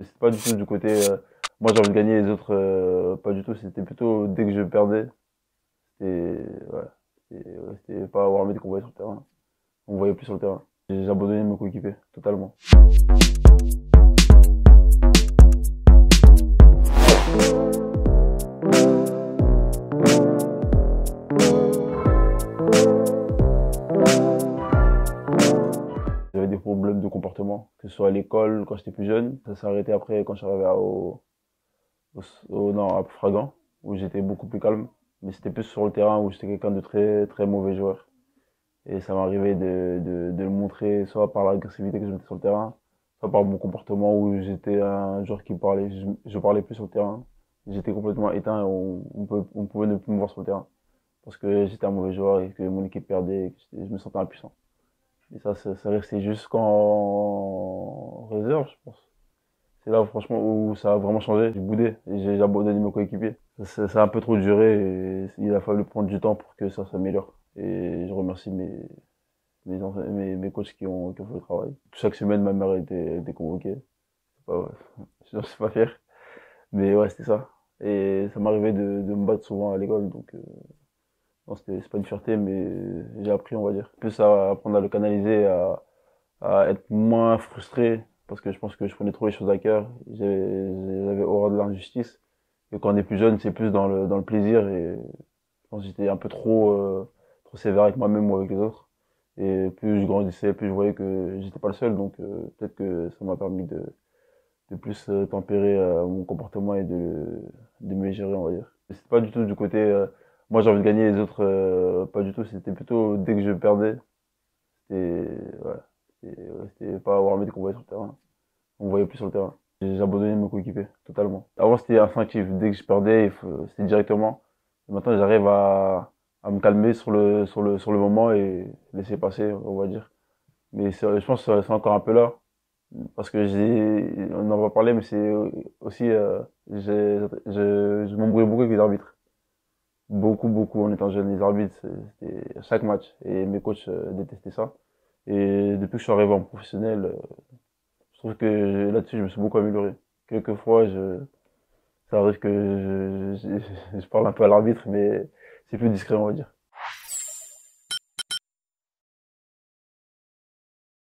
C'est pas du tout du côté moi j'ai envie de gagner les autres pas du tout, c'était plutôt dès que je perdais, c'était ouais, c'était pas avoir envie qu'on voyait sur le terrain. On voyait plus sur le terrain. J'ai abandonné mes coéquipiers totalement. J'avais des problèmes de comportement, que ce soit à l'école quand j'étais plus jeune, ça s'est arrêté après quand je suis arrivé non, à Fragan, où j'étais beaucoup plus calme. Mais c'était plus sur le terrain où j'étais quelqu'un de très très mauvais joueur. Et ça m'arrivait de le montrer soit par l'agressivité que je mettais sur le terrain, soit par mon comportement où j'étais un joueur qui parlait, je parlais plus sur le terrain. J'étais complètement éteint et on pouvait ne plus me voir sur le terrain. Parce que j'étais un mauvais joueur et que mon équipe perdait et que je me sentais impuissant. Et ça restait jusqu'en réserve, je pense. C'est là, franchement, où ça a vraiment changé. J'ai boudé et j'ai abandonné mes coéquipiers. Ça a un peu trop duré et il a fallu prendre du temps pour que ça s'améliore. Et je remercie mes coachs qui ont fait le travail. Chaque semaine, ma mère était convoquée. C'est pas, je suis pas fier. Mais ouais, c'était ça. Et ça m'arrivait de me battre souvent à l'école, donc non, c'est pas une fierté, mais j'ai appris, on va dire. Plus à apprendre à le canaliser, à être moins frustré, parce que je pense que je prenais trop les choses à cœur. J'avais horreur de l'injustice. Et quand on est plus jeune, c'est plus dans le plaisir, et je pense que j'étais un peu trop sévère avec moi-même ou avec les autres. Et plus je grandissais, plus je voyais que j'étais pas le seul, donc peut-être que ça m'a permis de plus tempérer mon comportement et de mieux gérer, on va dire. C'est pas du tout du côté moi j'ai envie de gagner les autres pas du tout, c'était plutôt dès que je perdais, c'était ouais, c'était pas avoir envie qu'on voyait sur le terrain. On voyait plus sur le terrain. J'ai abandonné mes coéquipiers totalement. Avant c'était instinctif, dès que je perdais, c'était directement. Et maintenant j'arrive à me calmer sur le moment et laisser passer, on va dire. Mais je pense que c'est encore un peu là. Parce que on en va parler, mais c'est aussi, je m'embrouillais beaucoup avec les arbitres. Beaucoup, beaucoup en étant jeune. Les arbitres, c'était à chaque match. Et mes coachs détestaient ça. Et depuis que je suis arrivé en professionnel, je trouve que là-dessus, je me suis beaucoup amélioré. Quelquefois, ça arrive que je parle un peu à l'arbitre, mais c'est plus discret, on va dire.